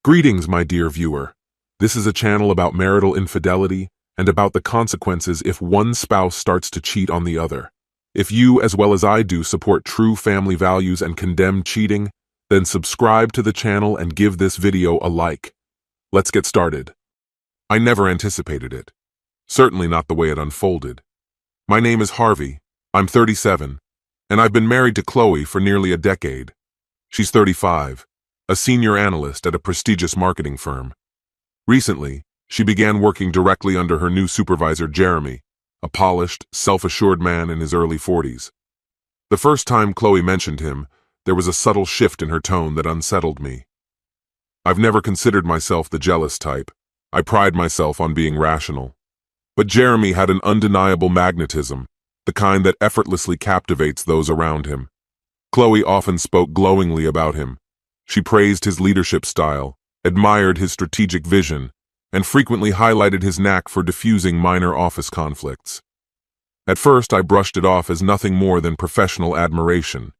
Greetings, my dear viewer. This is a channel about marital infidelity and about the consequences if one spouse starts to cheat on the other. If you, as well as I do, support true family values and condemn cheating, then subscribe to the channel and give this video a like. Let's get started. I never anticipated it. Certainly not the way it unfolded. My name is Harvey. I'm 37, and I've been married to Chloe for nearly a decade. She's 35, a senior analyst at a prestigious marketing firm. Recently, she began working directly under her new supervisor, Jeremy, a polished, self-assured man in his early 40s. The first time Chloe mentioned him, there was a subtle shift in her tone that unsettled me. I've never considered myself the jealous type. I pride myself on being rational. But Jeremy had an undeniable magnetism, the kind that effortlessly captivates those around him. Chloe often spoke glowingly about him. She praised his leadership style, admired his strategic vision, and frequently highlighted his knack for diffusing minor office conflicts. At first, I brushed it off as nothing more than professional admiration.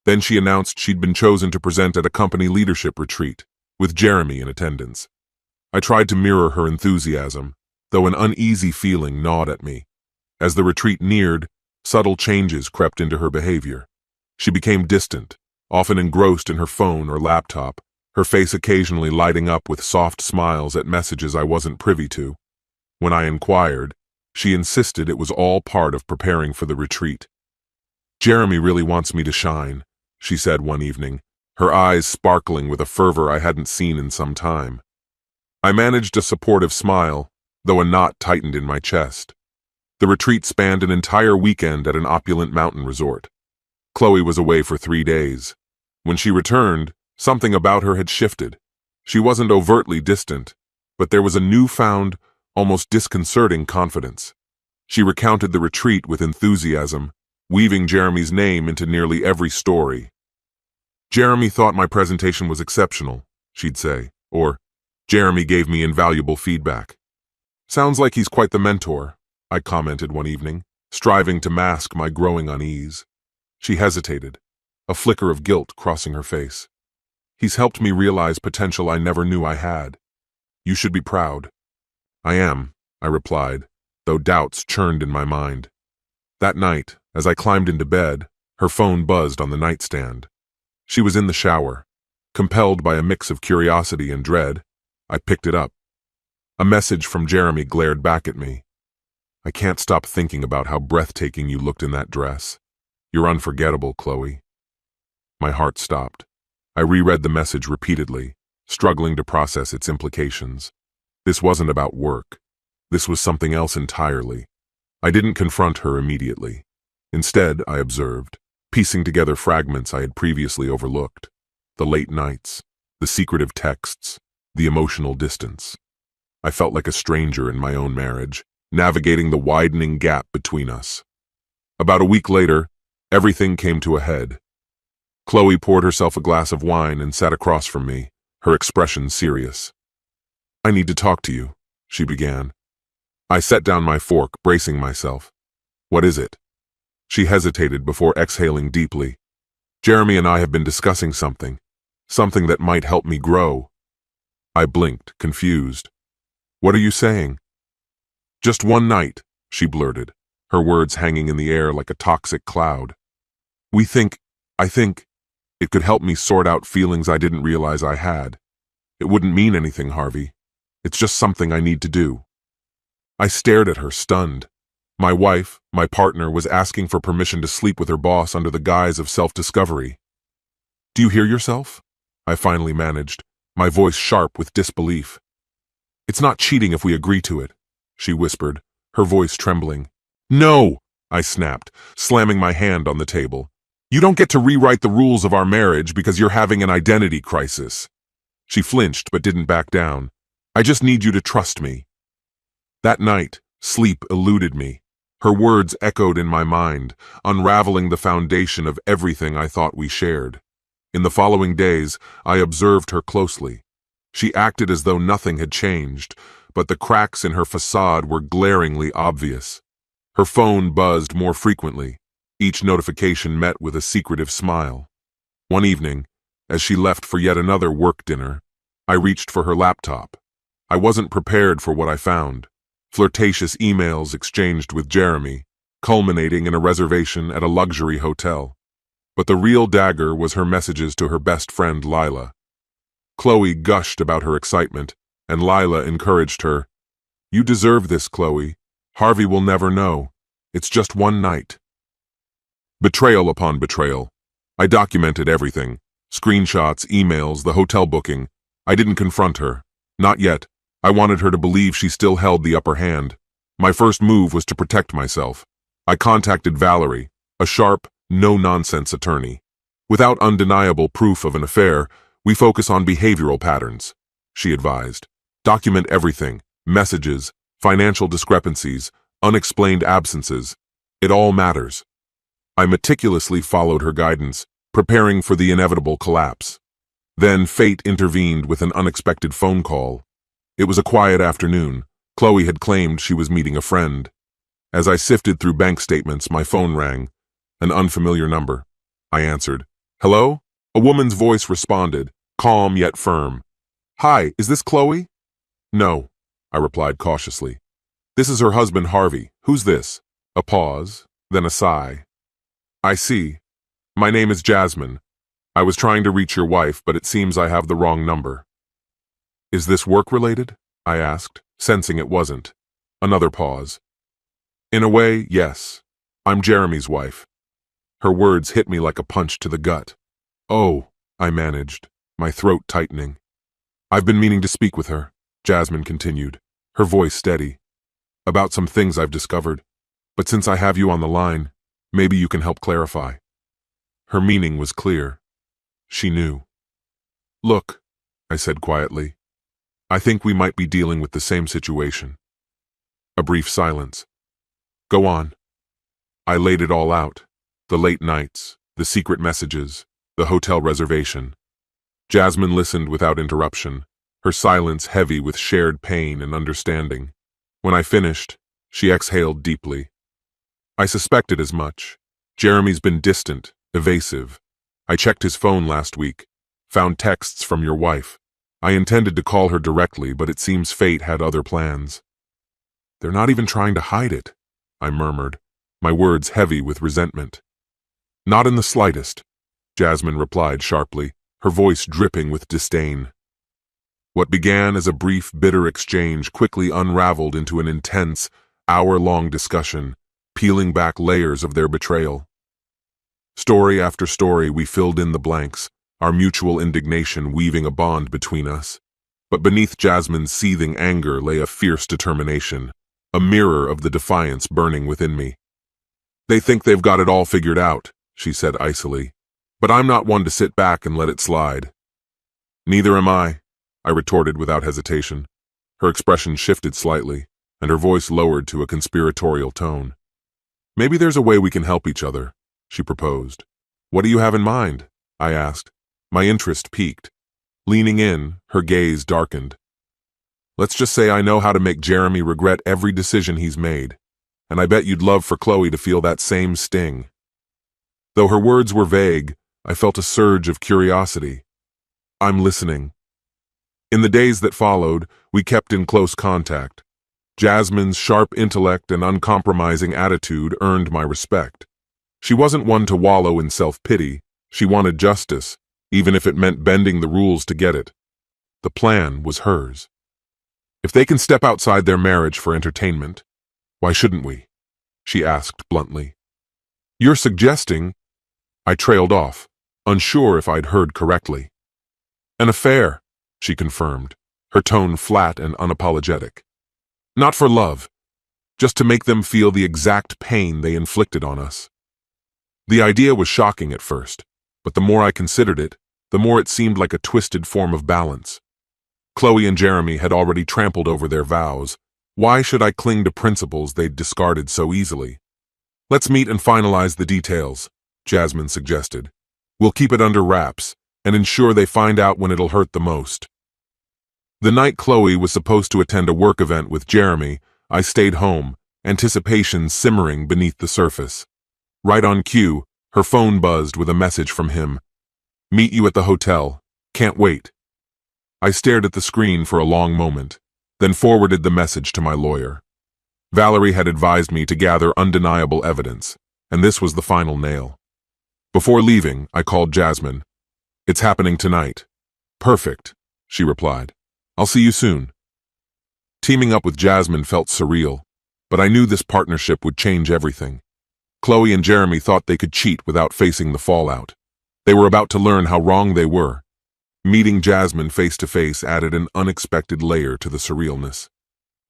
Then she announced she'd been chosen to present at a company leadership retreat, with Jeremy in attendance. I tried to mirror her enthusiasm, though an uneasy feeling gnawed at me. As the retreat neared, subtle changes crept into her behavior. She became distant, often engrossed in her phone or laptop, her face occasionally lighting up with soft smiles at messages I wasn't privy to. When I inquired, she insisted it was all part of preparing for the retreat. "Jeremy really wants me to shine," she said one evening, her eyes sparkling with a fervor I hadn't seen in some time. I managed a supportive smile, though a knot tightened in my chest. The retreat spanned an entire weekend at an opulent mountain resort. Chloe was away for 3 days. When she returned, something about her had shifted. She wasn't overtly distant, but there was a newfound, almost disconcerting confidence. She recounted the retreat with enthusiasm, weaving Jeremy's name into nearly every story. "Jeremy thought my presentation was exceptional," she'd say, or, "Jeremy gave me invaluable feedback." "Sounds like he's quite the mentor," I commented one evening, striving to mask my growing unease. She hesitated, a flicker of guilt crossing her face. "He's helped me realize potential I never knew I had. You should be proud." "I am," I replied, though doubts churned in my mind. That night, as I climbed into bed, her phone buzzed on the nightstand. She was in the shower. Compelled by a mix of curiosity and dread, I picked it up. A message from Jeremy glared back at me. "I can't stop thinking about how breathtaking you looked in that dress. You're unforgettable, Chloe." My heart stopped. I reread the message repeatedly, struggling to process its implications. This wasn't about work. This was something else entirely. I didn't confront her immediately. Instead, I observed, piecing together fragments I had previously overlooked. The late nights, the secretive texts, the emotional distance. I felt like a stranger in my own marriage, navigating the widening gap between us. About a week later, everything came to a head. Chloe poured herself a glass of wine and sat across from me, her expression serious. "I need to talk to you," she began. I set down my fork, bracing myself. "What is it?" She hesitated before exhaling deeply. "Jeremy and I have been discussing something that might help me grow." I blinked, confused. "What are you saying?" "Just one night," she blurted, her words hanging in the air like a toxic cloud. I think, it could help me sort out feelings I didn't realize I had. It wouldn't mean anything, Harvey. It's just something I need to do." I stared at her, stunned. My wife, my partner, was asking for permission to sleep with her boss under the guise of self-discovery. "Do you hear yourself?" I finally managed, my voice sharp with disbelief. "It's not cheating if we agree to it," she whispered, her voice trembling. "No!" I snapped, slamming my hand on the table. "You don't get to rewrite the rules of our marriage because you're having an identity crisis." She flinched but didn't back down. "I just need you to trust me." That night, sleep eluded me. Her words echoed in my mind, unraveling the foundation of everything I thought we shared. In the following days, I observed her closely. She acted as though nothing had changed, but the cracks in her facade were glaringly obvious. Her phone buzzed more frequently, each notification met with a secretive smile. One evening, as she left for yet another work dinner, I reached for her laptop. I wasn't prepared for what I found. Flirtatious emails exchanged with Jeremy, culminating in a reservation at a luxury hotel. But the real dagger was her messages to her best friend, Lila. Chloe gushed about her excitement, and Lila encouraged her. "You deserve this, Chloe. Harvey will never know. It's just one night." Betrayal upon betrayal. I documented everything. Screenshots, emails, the hotel booking. I didn't confront her. Not yet. I wanted her to believe she still held the upper hand. My first move was to protect myself. I contacted Valerie, a sharp, no-nonsense attorney. Without undeniable proof of an affair, we focus on behavioral patterns, she advised. Document everything: messages, financial discrepancies, unexplained absences. It all matters. I meticulously followed her guidance, preparing for the inevitable collapse. Then fate intervened with an unexpected phone call. It was a quiet afternoon. Chloe had claimed she was meeting a friend. As I sifted through bank statements, my phone rang. An unfamiliar number. I answered. "Hello?" A woman's voice responded, calm yet firm. "Hi, is this Chloe?" "No," I replied cautiously. "This is her husband, Harvey. Who's this?" A pause, then a sigh. "I see. My name is Jasmine. I was trying to reach your wife, but it seems I have the wrong number." "Is this work-related?" I asked, sensing it wasn't. Another pause. "In a way, yes. I'm Jeremy's wife." Her words hit me like a punch to the gut. "Oh," I managed, my throat tightening. "I've been meaning to speak with her," Jasmine continued, her voice steady. "About some things I've discovered. But since I have you on the line, maybe you can help clarify." Her meaning was clear. She knew. "Look," I said quietly, "I think we might be dealing with the same situation." A brief silence. "Go on." I laid it all out. The late nights, the secret messages, the hotel reservation. Jasmine listened without interruption, her silence heavy with shared pain and understanding. When I finished, she exhaled deeply. "I suspected as much. Jeremy's been distant, evasive. I checked his phone last week, found texts from your wife. I intended to call her directly, but it seems fate had other plans." "They're not even trying to hide it," I murmured, my words heavy with resentment. "Not in the slightest," Jasmine replied sharply, her voice dripping with disdain. What began as a brief, bitter exchange quickly unraveled into an intense, hour-long discussion, peeling back layers of their betrayal. Story after story, we filled in the blanks, our mutual indignation weaving a bond between us. But beneath Jasmine's seething anger lay a fierce determination, a mirror of the defiance burning within me. "They think they've got it all figured out," she said icily. "But I'm not one to sit back and let it slide." "Neither am I," I retorted without hesitation. Her expression shifted slightly, and her voice lowered to a conspiratorial tone. "Maybe there's a way we can help each other," she proposed. "What do you have in mind?" I asked. My interest piqued. Leaning in, her gaze darkened. "Let's just say I know how to make Jeremy regret every decision he's made, and I bet you'd love for Chloe to feel that same sting." Though her words were vague, I felt a surge of curiosity. "I'm listening." In the days that followed, we kept in close contact. Jasmine's sharp intellect and uncompromising attitude earned my respect. She wasn't one to wallow in self-pity. She wanted justice, even if it meant bending the rules to get it. The plan was hers. "If they can step outside their marriage for entertainment, why shouldn't we?" she asked bluntly. "You're suggesting—" I trailed off, unsure if I'd heard correctly. "An affair," she confirmed, her tone flat and unapologetic. "Not for love, just to make them feel the exact pain they inflicted on us." The idea was shocking at first, but the more I considered it, the more it seemed like a twisted form of balance. Chloe and Jeremy had already trampled over their vows. Why should I cling to principles they'd discarded so easily? "Let's meet and finalize the details," Jasmine suggested. "We'll keep it under wraps and ensure they find out when it'll hurt the most." The night Chloe was supposed to attend a work event with Jeremy, I stayed home, anticipation simmering beneath the surface. Right on cue, her phone buzzed with a message from him. "Meet you at the hotel. Can't wait." I stared at the screen for a long moment, then forwarded the message to my lawyer. Valerie had advised me to gather undeniable evidence, and this was the final nail. Before leaving, I called Jasmine. "It's happening tonight." "Perfect," she replied. "I'll see you soon." Teaming up with Jasmine felt surreal, but I knew this partnership would change everything. Chloe and Jeremy thought they could cheat without facing the fallout. They were about to learn how wrong they were. Meeting Jasmine face to face added an unexpected layer to the surrealness.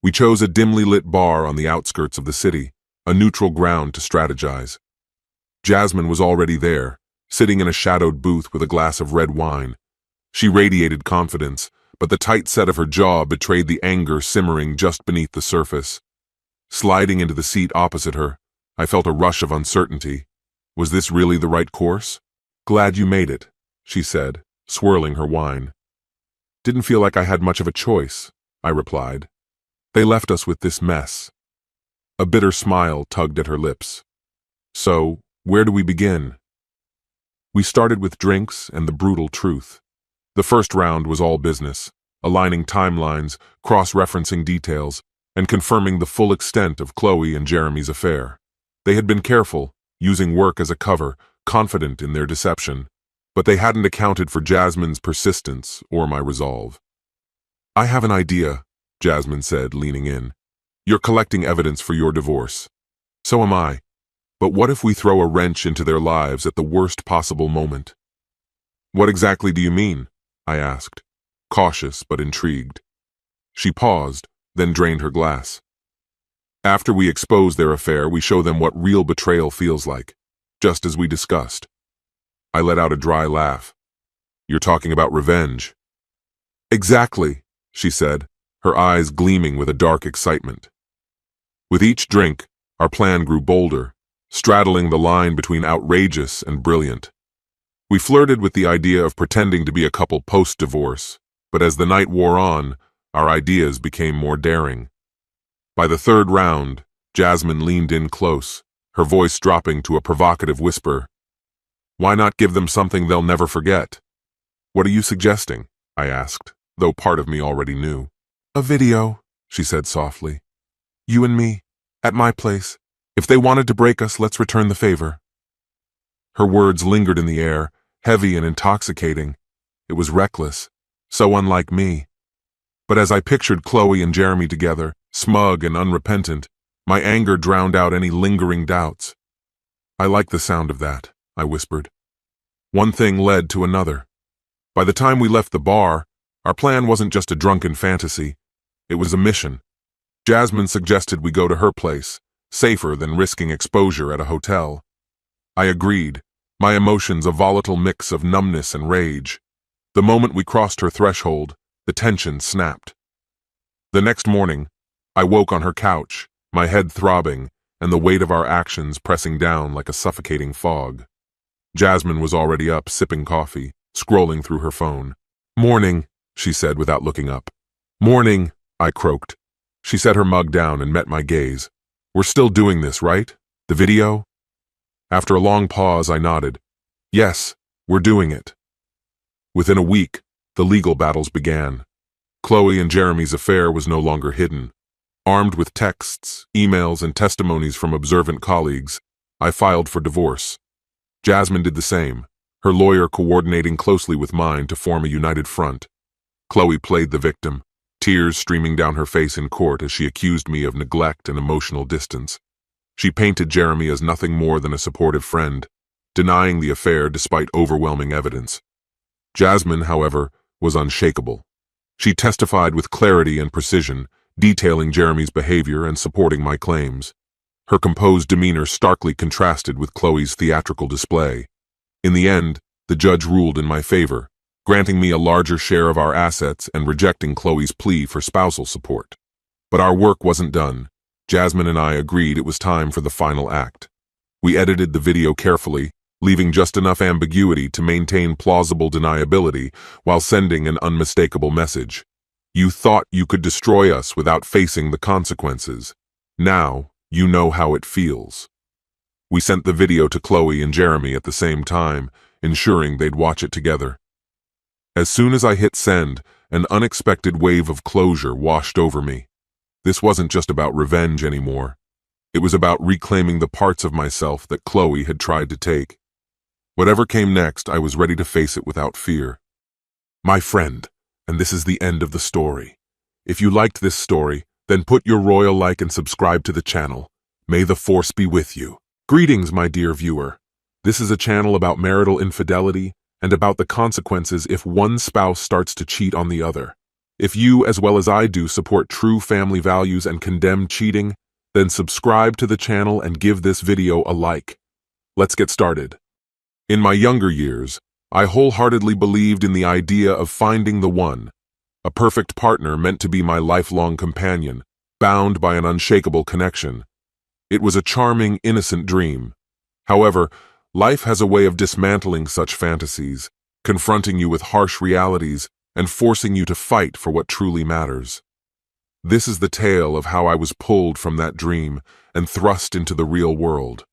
We chose a dimly lit bar on the outskirts of the city, a neutral ground to strategize. Jasmine was already there, sitting in a shadowed booth with a glass of red wine. She radiated confidence, but the tight set of her jaw betrayed the anger simmering just beneath the surface. Sliding into the seat opposite her, I felt a rush of uncertainty. Was this really the right course? "Glad you made it," she said, swirling her wine. "Didn't feel like I had much of a choice," I replied. "They left us with this mess." A bitter smile tugged at her lips. "So, where do we begin?" We started with drinks and the brutal truth. The first round was all business, aligning timelines, cross-referencing details, and confirming the full extent of Chloe and Jeremy's affair. They had been careful, using work as a cover, confident in their deception, but they hadn't accounted for Jasmine's persistence or my resolve. "I have an idea," Jasmine said, leaning in. "You're collecting evidence for your divorce. So am I. But what if we throw a wrench into their lives at the worst possible moment?" "What exactly do you mean?" I asked, cautious but intrigued. She paused, then drained her glass. "After we expose their affair, we show them what real betrayal feels like, just as we discussed." I let out a dry laugh. "You're talking about revenge." "Exactly," she said, her eyes gleaming with a dark excitement. With each drink, our plan grew bolder, straddling the line between outrageous and brilliant. We flirted with the idea of pretending to be a couple post-divorce, but as the night wore on, our ideas became more daring. By the third round, Jasmine leaned in close, her voice dropping to a provocative whisper. "Why not give them something they'll never forget?" "What are you suggesting?" I asked, though part of me already knew. "A video," she said softly. "You and me, at my place. If they wanted to break us, let's return the favor." Her words lingered in the air, heavy and intoxicating. It was reckless, so unlike me. But as I pictured Chloe and Jeremy together, smug and unrepentant, my anger drowned out any lingering doubts. "I like the sound of that," I whispered. One thing led to another. By the time we left the bar, our plan wasn't just a drunken fantasy. It was a mission. Jasmine suggested we go to her place, safer than risking exposure at a hotel. I agreed, my emotions a volatile mix of numbness and rage. The moment we crossed her threshold, the tension snapped. The next morning, I woke on her couch, my head throbbing, and the weight of our actions pressing down like a suffocating fog. Jasmine was already up, sipping coffee, scrolling through her phone. "Morning," she said without looking up. "Morning," I croaked. She set her mug down and met my gaze. "We're still doing this, right? The video?" After a long pause, I nodded. "Yes, we're doing it." Within a week, the legal battles began. Chloe and Jeremy's affair was no longer hidden. Armed with texts, emails, and testimonies from observant colleagues, I filed for divorce. Jasmine did the same, her lawyer coordinating closely with mine to form a united front. Chloe played the victim, tears streaming down her face in court as she accused me of neglect and emotional distance. She painted Jeremy as nothing more than a supportive friend, denying the affair despite overwhelming evidence. Jasmine, however, was unshakable. She testified with clarity and precision, detailing Jeremy's behavior and supporting my claims. Her composed demeanor starkly contrasted with Chloe's theatrical display. In the end, the judge ruled in my favor, granting me a larger share of our assets and rejecting Chloe's plea for spousal support. But our work wasn't done. Jasmine and I agreed it was time for the final act. We edited the video carefully, leaving just enough ambiguity to maintain plausible deniability while sending an unmistakable message. You thought you could destroy us without facing the consequences. Now, you know how it feels. We sent the video to Chloe and Jeremy at the same time, ensuring they'd watch it together. As soon as I hit send, an unexpected wave of closure washed over me. This wasn't just about revenge anymore. It was about reclaiming the parts of myself that Chloe had tried to take. Whatever came next, I was ready to face it without fear. My friend, and this is the end of the story. If you liked this story, then put your royal like and subscribe to the channel. May the force be with you. Greetings, my dear viewer. This is a channel about marital infidelity and about the consequences if one spouse starts to cheat on the other. If you, as well as I do, support true family values and condemn cheating, then subscribe to the channel and give this video a like. Let's get started. In my younger years, I wholeheartedly believed in the idea of finding the one, a perfect partner meant to be my lifelong companion, bound by an unshakable connection. It was a charming, innocent dream. However, life has a way of dismantling such fantasies, confronting you with harsh realities and forcing you to fight for what truly matters. This is the tale of how I was pulled from that dream and thrust into the real world.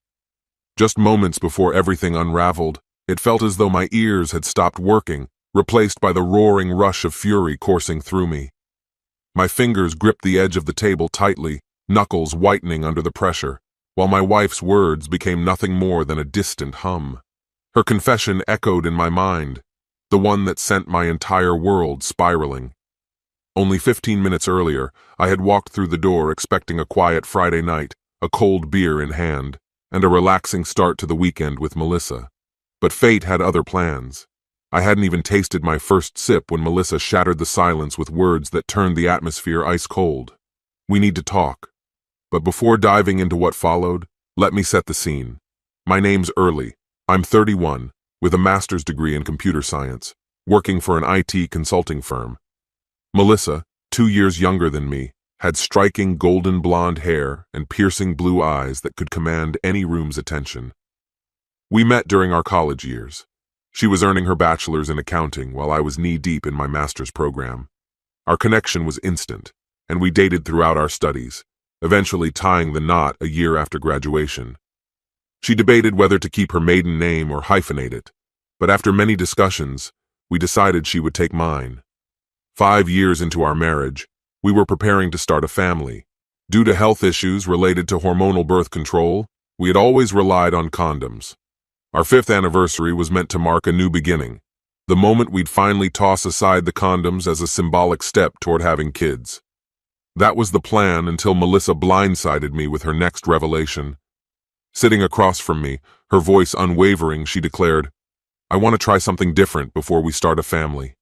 Just moments before everything unraveled, it felt as though my ears had stopped working, replaced by the roaring rush of fury coursing through me. My fingers gripped the edge of the table tightly, knuckles whitening under the pressure, while my wife's words became nothing more than a distant hum. Her confession echoed in my mind, the one that sent my entire world spiraling. Only 15 minutes earlier, I had walked through the door expecting a quiet Friday night, a cold beer in hand, and a relaxing start to the weekend with Melissa. But fate had other plans. I hadn't even tasted my first sip when Melissa shattered the silence with words that turned the atmosphere ice cold. We need to talk. But before diving into what followed, let me set the scene. My name's Early. I'm 31, with a master's degree in computer science, working for an IT consulting firm. Melissa, 2 years younger than me, had striking golden blonde hair and piercing blue eyes that could command any room's attention. We met during our college years. She was earning her bachelor's in accounting while I was knee-deep in my master's program. Our connection was instant, and we dated throughout our studies, eventually tying the knot a year after graduation. She debated whether to keep her maiden name or hyphenate it, but after many discussions, we decided she would take mine. 5 years into our marriage, we were preparing to start a family. Due to health issues related to hormonal birth control, we had always relied on condoms. Our 5th anniversary was meant to mark a new beginning, the moment we'd finally toss aside the condoms as a symbolic step toward having kids. That was the plan until Melissa blindsided me with her next revelation. Sitting across from me, her voice unwavering, she declared, "I want to try something different before we start a family."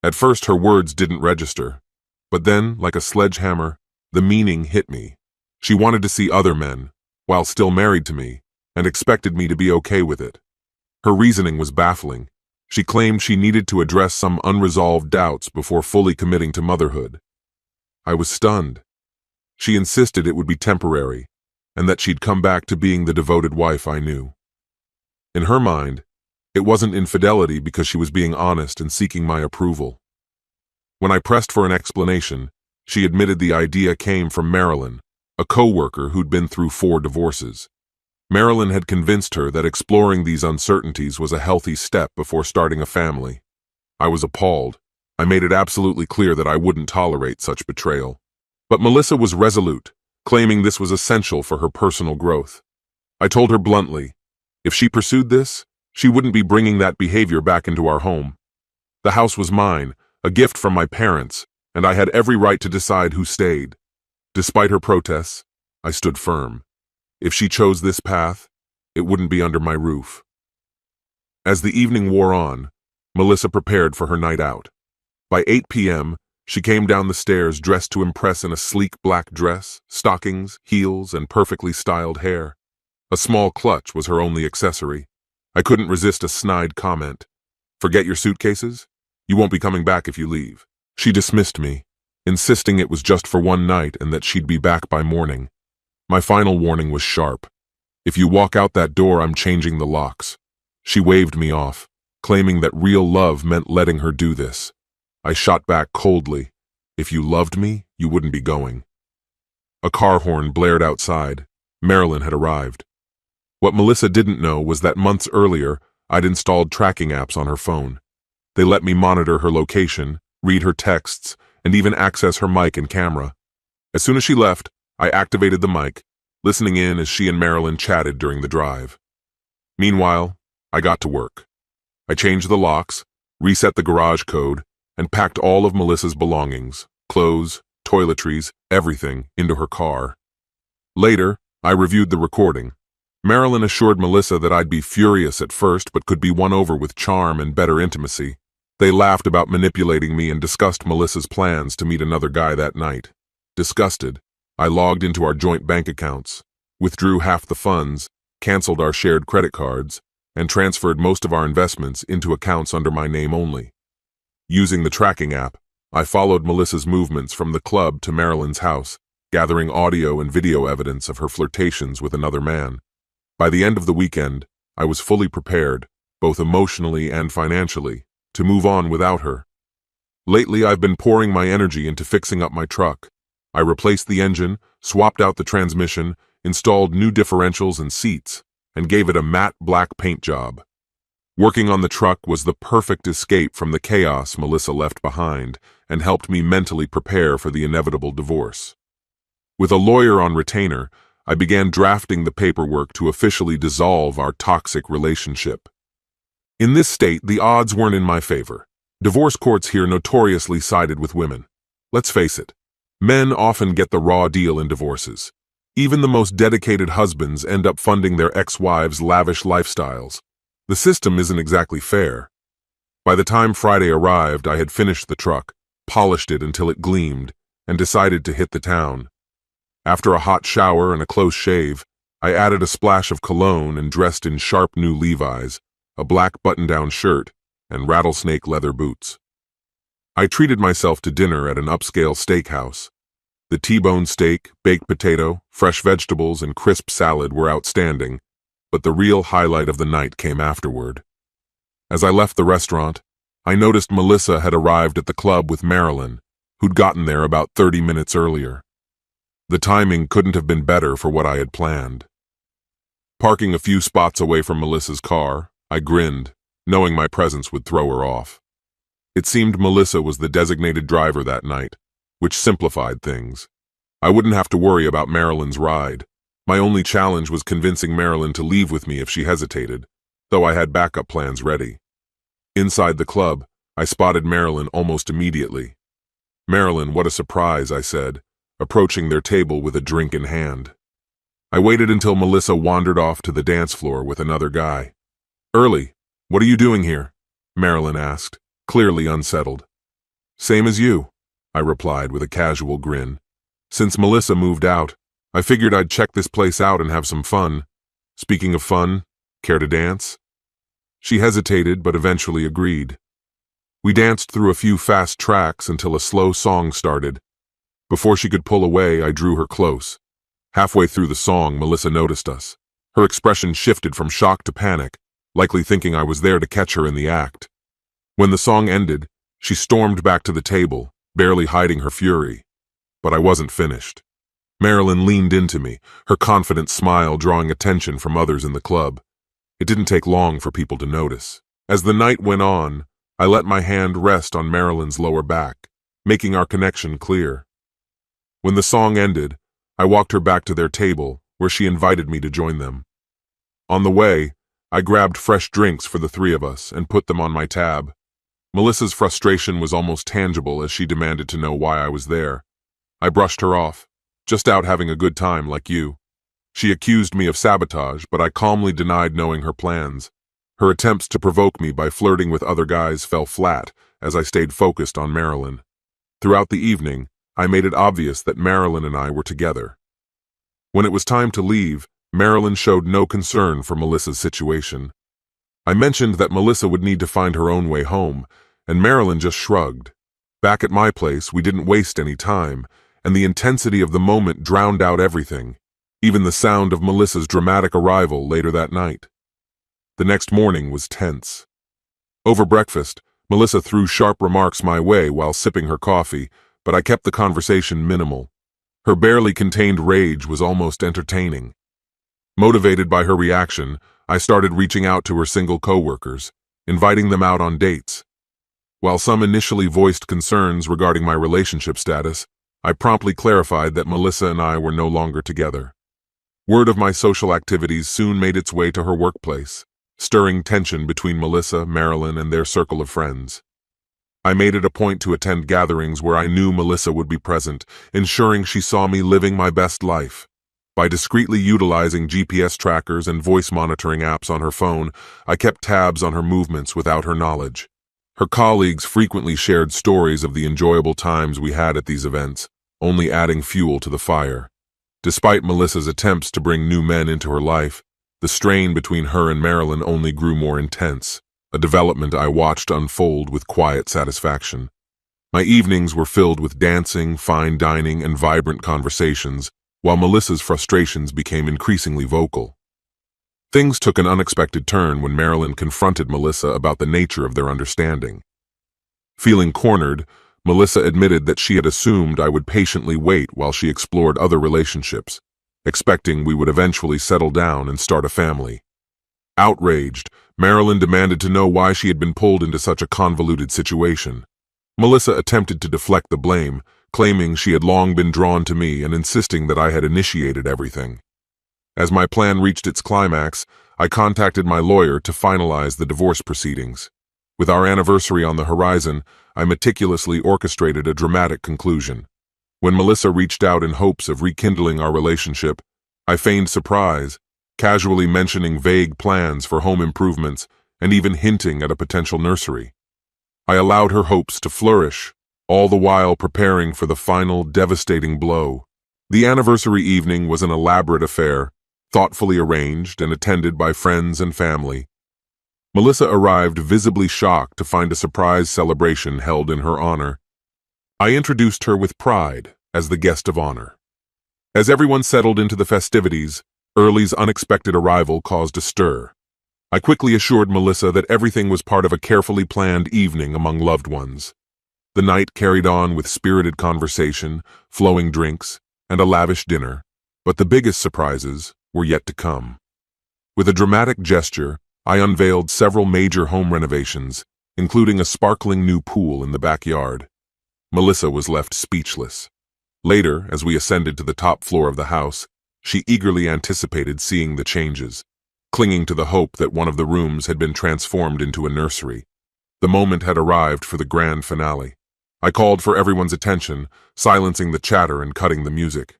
At first, her words didn't register, but then, like a sledgehammer, the meaning hit me. She wanted to see other men, while still married to me, and expected me to be okay with it. Her reasoning was baffling. She claimed she needed to address some unresolved doubts before fully committing to motherhood. I was stunned. She insisted it would be temporary, and that she'd come back to being the devoted wife I knew. In her mind, it wasn't infidelity because she was being honest and seeking my approval. When I pressed for an explanation, she admitted the idea came from Marilyn, a co-worker who'd been through 4 divorces. Marilyn had convinced her that exploring these uncertainties was a healthy step before starting a family. I was appalled. I made it absolutely clear that I wouldn't tolerate such betrayal. But Melissa was resolute, claiming this was essential for her personal growth. I told her bluntly, if she pursued this, she wouldn't be bringing that behavior back into our home. The house was mine, a gift from my parents, and I had every right to decide who stayed. Despite her protests, I stood firm. If she chose this path, it wouldn't be under my roof. As the evening wore on, Melissa prepared for her night out. By 8 p.m., she came down the stairs dressed to impress in a sleek black dress, stockings, heels, and perfectly styled hair. A small clutch was her only accessory. I couldn't resist a snide comment. "Forget your suitcases? You won't be coming back if you leave." She dismissed me, insisting it was just for one night and that she'd be back by morning. My final warning was sharp. "If you walk out that door, I'm changing the locks." She waved me off, claiming that real love meant letting her do this. I shot back coldly. "If you loved me, you wouldn't be going." A car horn blared outside. Marilyn had arrived. What Melissa didn't know was that months earlier, I'd installed tracking apps on her phone. They let me monitor her location, read her texts, and even access her mic and camera. As soon as she left, I activated the mic, listening in as she and Marilyn chatted during the drive. Meanwhile, I got to work. I changed the locks, reset the garage code, and packed all of Melissa's belongings, clothes, toiletries, everything, into her car. Later, I reviewed the recording. Marilyn assured Melissa that I'd be furious at first but could be won over with charm and better intimacy. They laughed about manipulating me and discussed Melissa's plans to meet another guy that night. Disgusted, I logged into our joint bank accounts, withdrew half the funds, canceled our shared credit cards, and transferred most of our investments into accounts under my name only. Using the tracking app, I followed Melissa's movements from the club to Marilyn's house, gathering audio and video evidence of her flirtations with another man. By the end of the weekend, I was fully prepared, both emotionally and financially, to move on without her. Lately, I've been pouring my energy into fixing up my truck. I replaced the engine, swapped out the transmission, installed new differentials and seats, and gave it a matte black paint job. Working on the truck was the perfect escape from the chaos Melissa left behind and helped me mentally prepare for the inevitable divorce. With a lawyer on retainer, I began drafting the paperwork to officially dissolve our toxic relationship. In this state, the odds weren't in my favor. Divorce courts here notoriously sided with women. Let's face it, men often get the raw deal in divorces. Even the most dedicated husbands end up funding their ex-wives' lavish lifestyles. The system isn't exactly fair. By the time Friday arrived, I had finished the truck, polished it until it gleamed, and decided to hit the town. After a hot shower and a close shave, I added a splash of cologne and dressed in sharp new Levi's, a black button-down shirt, and rattlesnake leather boots. I treated myself to dinner at an upscale steakhouse. The T-bone steak, baked potato, fresh vegetables, and crisp salad were outstanding, but the real highlight of the night came afterward. As I left the restaurant, I noticed Melissa had arrived at the club with Marilyn, who'd gotten there about 30 minutes earlier. The timing couldn't have been better for what I had planned. Parking a few spots away from Melissa's car, I grinned, knowing my presence would throw her off. It seemed Melissa was the designated driver that night, which simplified things. I wouldn't have to worry about Marilyn's ride. My only challenge was convincing Marilyn to leave with me if she hesitated, though I had backup plans ready. Inside the club, I spotted Marilyn almost immediately. "Marilyn, what a surprise," I said, approaching their table with a drink in hand. I waited until Melissa wandered off to the dance floor with another guy. "Early, what are you doing here?" Marilyn asked, clearly unsettled. "Same as you," I replied with a casual grin. "Since Melissa moved out, I figured I'd check this place out and have some fun. Speaking of fun, care to dance?" She hesitated but eventually agreed. We danced through a few fast tracks until a slow song started. Before she could pull away, I drew her close. Halfway through the song, Melissa noticed us. Her expression shifted from shock to panic, likely thinking I was there to catch her in the act. When the song ended, she stormed back to the table, barely hiding her fury. But I wasn't finished. Marilyn leaned into me, her confident smile drawing attention from others in the club. It didn't take long for people to notice. As the night went on, I let my hand rest on Marilyn's lower back, making our connection clear. When the song ended, I walked her back to their table, where she invited me to join them. On the way, I grabbed fresh drinks for the three of us and put them on my tab. Melissa's frustration was almost tangible as she demanded to know why I was there. I brushed her off, "Just out having a good time like you." She accused me of sabotage, but I calmly denied knowing her plans. Her attempts to provoke me by flirting with other guys fell flat as I stayed focused on Marilyn. Throughout the evening, I made it obvious that Marilyn and I were together. When it was time to leave, Marilyn showed no concern for Melissa's situation. I mentioned that Melissa would need to find her own way home, and Marilyn just shrugged. Back at my place, we didn't waste any time, and the intensity of the moment drowned out everything, even the sound of Melissa's dramatic arrival later that night. The next morning was tense. Over breakfast, Melissa threw sharp remarks my way while sipping her coffee, but I kept the conversation minimal. Her barely contained rage was almost entertaining. Motivated by her reaction, I started reaching out to her single co-workers, inviting them out on dates. While some initially voiced concerns regarding my relationship status, I promptly clarified that Melissa and I were no longer together. Word of my social activities soon made its way to her workplace, stirring tension between Melissa, Marilyn, and their circle of friends. I made it a point to attend gatherings where I knew Melissa would be present, ensuring she saw me living my best life. By discreetly utilizing GPS trackers and voice monitoring apps on her phone, I kept tabs on her movements without her knowledge. Her colleagues frequently shared stories of the enjoyable times we had at these events, only adding fuel to the fire. Despite Melissa's attempts to bring new men into her life, the strain between her and Marilyn only grew more intense, a development I watched unfold with quiet satisfaction. My evenings were filled with dancing, fine dining, and vibrant conversations, while Melissa's frustrations became increasingly vocal. Things took an unexpected turn when Marilyn confronted Melissa about the nature of their understanding. Feeling cornered, Melissa admitted that she had assumed I would patiently wait while she explored other relationships, expecting we would eventually settle down and start a family. Outraged, Marilyn demanded to know why she had been pulled into such a convoluted situation. Melissa attempted to deflect the blame, claiming she had long been drawn to me and insisting that I had initiated everything. As my plan reached its climax, I contacted my lawyer to finalize the divorce proceedings. With our anniversary on the horizon, I meticulously orchestrated a dramatic conclusion. When Melissa reached out in hopes of rekindling our relationship, I feigned surprise, casually mentioning vague plans for home improvements and even hinting at a potential nursery. I allowed her hopes to flourish, all the while preparing for the final devastating blow. The anniversary evening was an elaborate affair, thoughtfully arranged and attended by friends and family. Melissa arrived visibly shocked to find a surprise celebration held in her honor. I introduced her with pride as the guest of honor. As everyone settled into the festivities, Early's unexpected arrival caused a stir. I quickly assured Melissa that everything was part of a carefully planned evening among loved ones. The night carried on with spirited conversation, flowing drinks, and a lavish dinner, but the biggest surprises were yet to come. With a dramatic gesture, I unveiled several major home renovations, including a sparkling new pool in the backyard. Melissa was left speechless. Later, as we ascended to the top floor of the house, she eagerly anticipated seeing the changes, clinging to the hope that one of the rooms had been transformed into a nursery. The moment had arrived for the grand finale. I called for everyone's attention, silencing the chatter and cutting the music.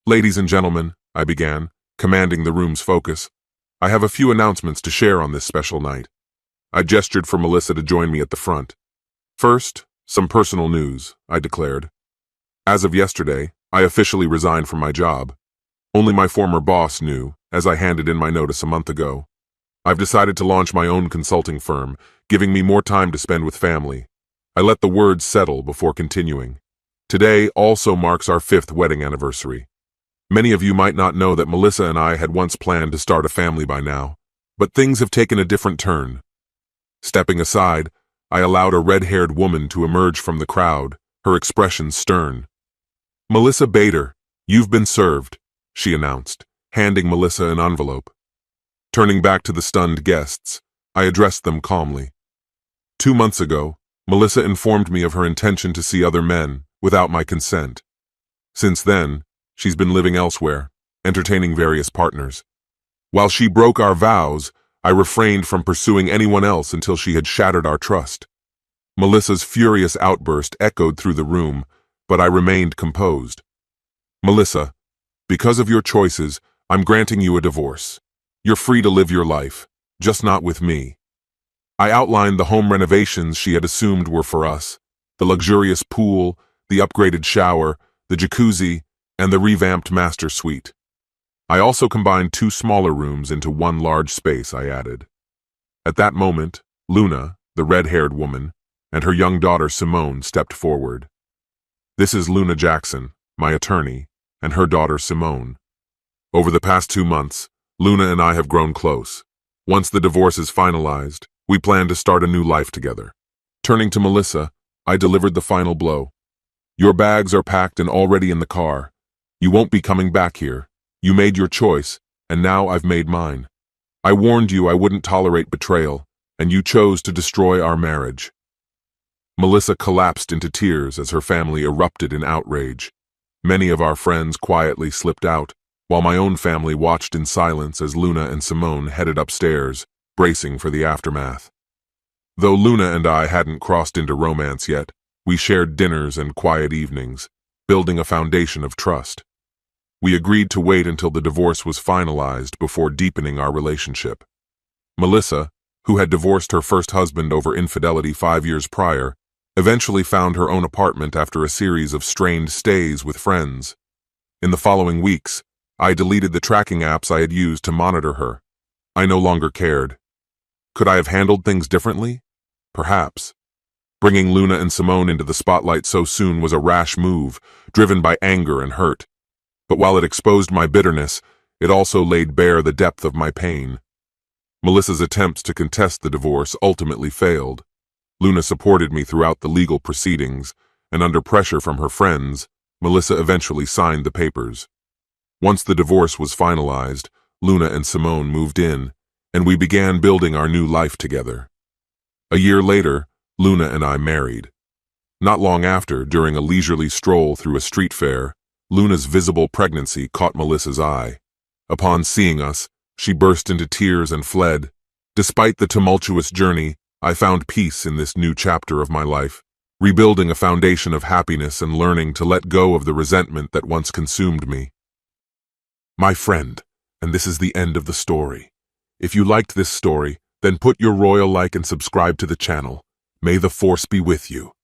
"Ladies and gentlemen," I began, commanding the room's focus, "I have a few announcements to share on this special night." I gestured for Melissa to join me at the front. "First, some personal news," I declared. "As of yesterday, I officially resigned from my job. Only my former boss knew, as I handed in my notice a month ago. I've decided to launch my own consulting firm, giving me more time to spend with family." I let the words settle before continuing. "Today also marks our 5th wedding anniversary. Many of you might not know that Melissa and I had once planned to start a family by now, but things have taken a different turn." Stepping aside, I allowed a red-haired woman to emerge from the crowd, her expression stern. "Melissa Bader, you've been served," she announced, handing Melissa an envelope. Turning back to the stunned guests, I addressed them calmly. 2 months ago, Melissa informed me of her intention to see other men, without my consent. Since then, she's been living elsewhere, entertaining various partners. While she broke our vows, I refrained from pursuing anyone else until she had shattered our trust. Melissa's furious outburst echoed through the room, but I remained composed. "Melissa, because of your choices, I'm granting you a divorce. You're free to live your life, just not with me." I outlined the home renovations she had assumed were for us: the luxurious pool, the upgraded shower, the jacuzzi, and the revamped master suite. I also combined 2 smaller rooms into one large space, I added. At that moment, Luna, the red-haired woman, and her young daughter Simone stepped forward. "This is Luna Jackson, my attorney, and her daughter Simone. Over the past 2 months, Luna and I have grown close. Once the divorce is finalized, we plan to start a new life together." Turning to Melissa, I delivered the final blow. "Your bags are packed and already in the car. You won't be coming back here. You made your choice, and now I've made mine. I warned you I wouldn't tolerate betrayal, and you chose to destroy our marriage." Melissa collapsed into tears as her family erupted in outrage. Many of our friends quietly slipped out, while my own family watched in silence as Luna and Simone headed upstairs, bracing for the aftermath. Though Luna and I hadn't crossed into romance yet, we shared dinners and quiet evenings, building a foundation of trust. We agreed to wait until the divorce was finalized before deepening our relationship. Melissa, who had divorced her first husband over infidelity 5 years prior, eventually found her own apartment after a series of strained stays with friends. In the following weeks, I deleted the tracking apps I had used to monitor her. I no longer cared. Could I have handled things differently? Perhaps. Bringing Luna and Simone into the spotlight so soon was a rash move, driven by anger and hurt. But while it exposed my bitterness, it also laid bare the depth of my pain. Melissa's attempts to contest the divorce ultimately failed. Luna supported me throughout the legal proceedings, and under pressure from her friends, Melissa eventually signed the papers. Once the divorce was finalized, Luna and Simone moved in, and we began building our new life together. A year later, Luna and I married. Not long after, during a leisurely stroll through a street fair, Luna's visible pregnancy caught Melissa's eye. Upon seeing us, she burst into tears and fled. Despite the tumultuous journey, I found peace in this new chapter of my life, rebuilding a foundation of happiness and learning to let go of the resentment that once consumed me. My friend, and this is the end of the story. If you liked this story, then put your royal like and subscribe to the channel. May the force be with you.